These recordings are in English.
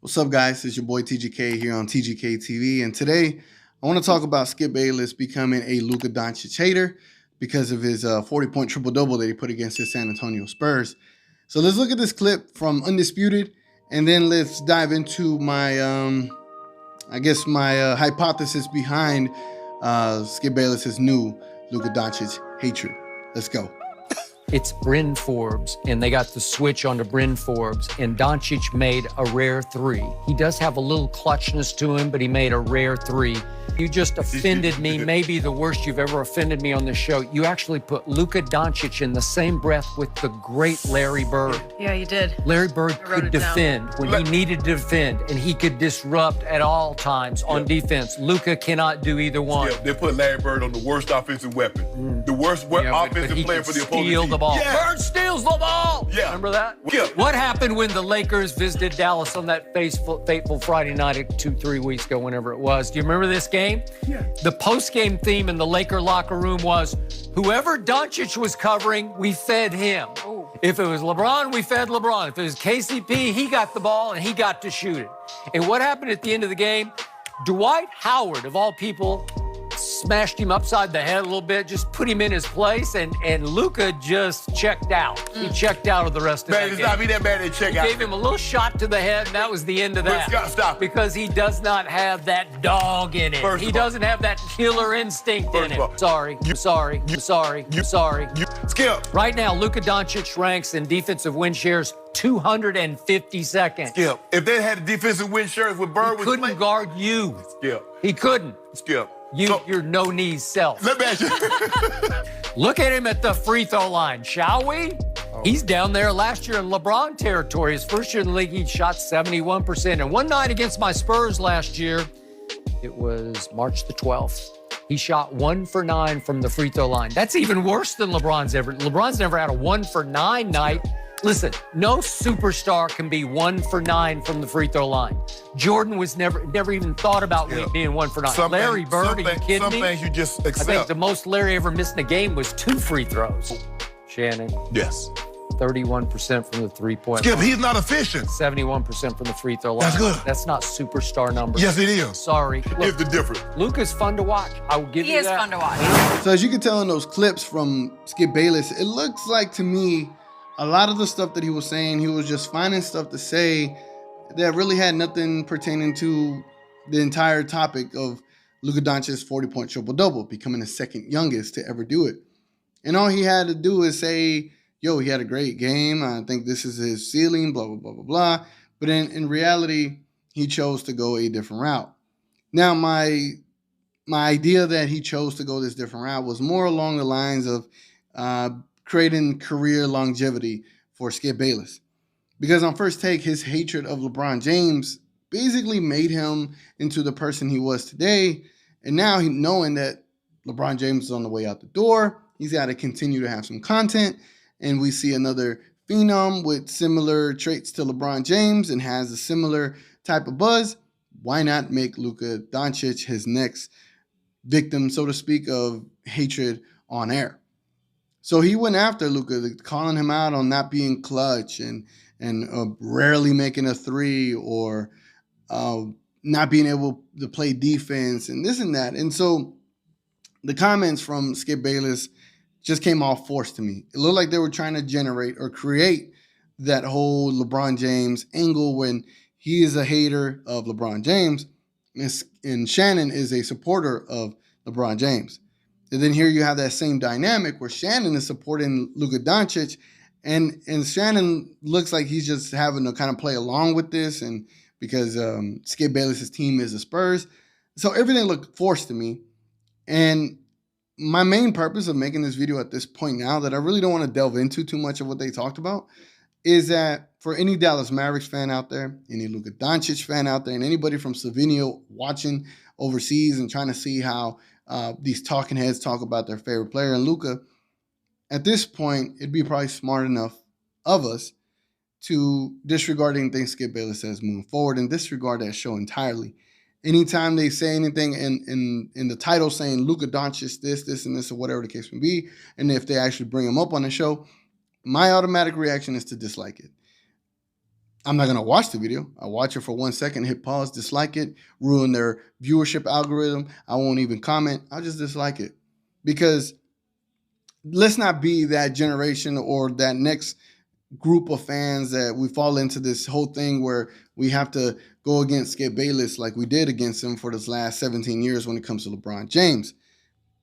What's up, guys? It's your boy TGK here on TGK TV, and today I want to talk about Skip Bayless becoming a Luka Doncic hater because of his 40-point triple-double that he put against his San Antonio Spurs. So let's look at this clip from Undisputed, and then let's dive into my, my hypothesis behind Skip Bayless's new Luka Doncic hatred. Let's go. It's Bryn Forbes, and they got the switch onto Bryn Forbes, and Doncic made a rare three. He does have a little clutchness to him, but he made a rare three. You just offended me, maybe the worst you've ever offended me on this show. You actually put Luka Doncic in the same breath with the great Larry Bird. Yeah, you did. Larry Bird could defend when he needed to defend, and he could disrupt at all times on defense. Luka cannot do either one. Yeah, they put Larry Bird on the worst offensive weapon. The worst offensive player for the opposing steal team. the ball. Yeah. Bird steals the ball. Yeah. Remember that? Yeah. What happened when the Lakers visited Dallas on that fateful Friday night 2-3 weeks ago, whenever it was? Do you remember this game? Yeah. The post-game theme in the Laker locker room was, whoever Doncic was covering, we fed him. Ooh. If it was LeBron, we fed LeBron. If it was KCP, he got the ball and he got to shoot it. And what happened at the end of the game? Dwight Howard, of all people, smashed him upside the head a little bit, just put him in his place, and Luka just checked out. He checked out of the rest of Man, that it's game. not be that bad at check out. Gave him a little shot to the head, and that was the end of that. Scott, stop it. Because he does not have that dog in it. First He of all- doesn't have that killer instinct in First of all, him. Sorry. Skip. Right now, Luka Doncic ranks in defensive win shares 252nd. Skip. If they had a defensive win shirt with Bird, He couldn't guard you. Skip. He couldn't. Skip. Your no-knees self. Let me ask you. Look at him at the free throw line, shall we? He's down there last year in LeBron territory. His first year in the league, he shot 71%. And one night against my Spurs last year, it was March the 12th. He shot 1 for 9 from the free throw line. That's even worse than LeBron's ever. LeBron's never had a 1 for 9 night. Listen, no superstar can be 1 for 9 from the free throw line. Jordan was never even thought about being 1 for 9. Larry Bird, are you kidding some me? things you just accept. I think the most Larry ever missed in a game was 2 free throws. Shannon, Yes. 31% from the three-point Skip, line. he's not efficient. 71% from the free throw line. That's good. That's not superstar numbers. Yes, it is. Sorry. Here's the difference. Luka's fun to watch. I will give He you is that. fun to watch. So as you can tell in those clips from Skip Bayless, it looks like to me a lot of the stuff that he was saying, he was just finding stuff to say that really had nothing pertaining to the entire topic of Luka Doncic's 40-point triple-double, becoming the second youngest to ever do it. And all he had to do is say, yo, he had a great game. I think this is his ceiling, blah, blah, blah, blah, blah. But in reality, he chose to go a different route. Now, my idea that he chose to go this different route was more along the lines of creating career longevity for Skip Bayless. Because on first take, his hatred of LeBron James basically made him into the person he was today. And now knowing that LeBron James is on the way out the door, he's got to continue to have some content. And we see another phenom with similar traits to LeBron James and has a similar type of buzz. Why not make Luka Doncic his next victim, so to speak, of hatred on air? So he went after Luka, calling him out on not being clutch and rarely making a three or not being able to play defense and this and that. And so the comments from Skip Bayless just came off forced to me. It looked like they were trying to generate or create that whole LeBron James angle when he is a hater of LeBron James and Shannon is a supporter of LeBron James. And then here you have that same dynamic where Shannon is supporting Luka Doncic and Shannon looks like he's just having to kind of play along with this and because Skip Bayless's team is the Spurs. So everything looked forced to me. And my main purpose of making this video at this point now that I really don't want to delve into too much of what they talked about is that for any Dallas Mavericks fan out there, any Luka Doncic fan out there, and anybody from Slovenia watching overseas and trying to see how these talking heads talk about their favorite player and Luka, at this point, it'd be probably smart enough of us to disregard anything Skip Bayless says moving forward and disregard that show entirely. Anytime they say anything in the title saying Luka Doncic this, and this, or whatever the case may be, and if they actually bring him up on the show, my automatic reaction is to dislike it. I'm not going to watch the video. I'll watch it for 1 second, hit pause, dislike it, ruin their viewership algorithm. I won't even comment. I'll just dislike it. Because let's not be that generation or that next group of fans that we fall into this whole thing where we have to go against Skip Bayless like we did against him for this last 17 years when it comes to LeBron James.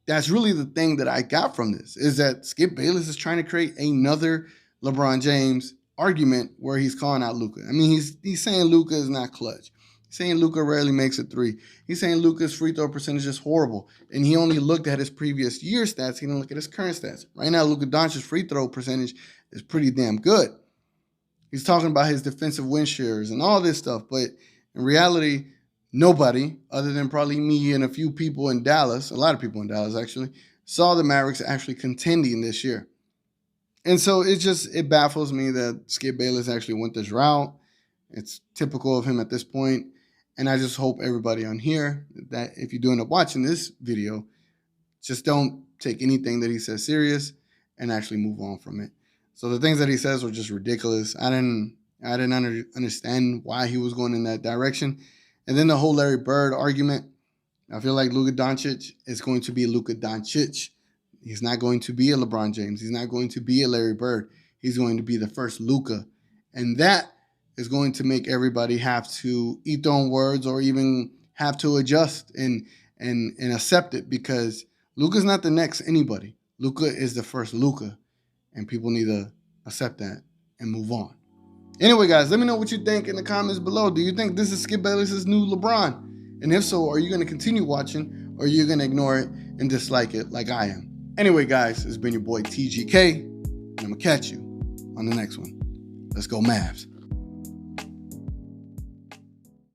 That's really the thing that I got from this, is that Skip Bayless is trying to create another LeBron James argument where he's calling out Luka. I mean, he's saying Luka is not clutch. He's saying Luka rarely makes a three. He's saying Luka's free throw percentage is horrible. And he only looked at his previous year stats. He didn't look at his current stats. Right now, Luka Doncic's free throw percentage is pretty damn good. He's talking about his defensive win shares and all this stuff. But in reality, nobody, other than probably me and a few people in Dallas, a lot of people in Dallas actually, saw the Mavericks actually contending this year. And so it baffles me that Skip Bayless actually went this route. It's typical of him at this point. And I just hope everybody on here, that if you do end up watching this video, just don't take anything that he says serious and actually move on from it. So the things that he says were just ridiculous. I didn't understand why he was going in that direction. And then the whole Larry Bird argument. I feel like Luka Doncic is going to be Luka Doncic. He's not going to be a LeBron James. He's not going to be a Larry Bird. He's going to be the first Luka. And that is going to make everybody have to eat their own words or even have to adjust and accept it, because Luka's not the next anybody. Luka is the first Luka. And people need to accept that and move on. Anyway, guys, let me know what you think in the comments below. Do you think this is Skip Bayless' new LeBron? And if so, are you going to continue watching, or are you going to ignore it and dislike it like I am? Anyway, guys, it's been your boy TGK, and I'm going to catch you on the next one. Let's go Mavs.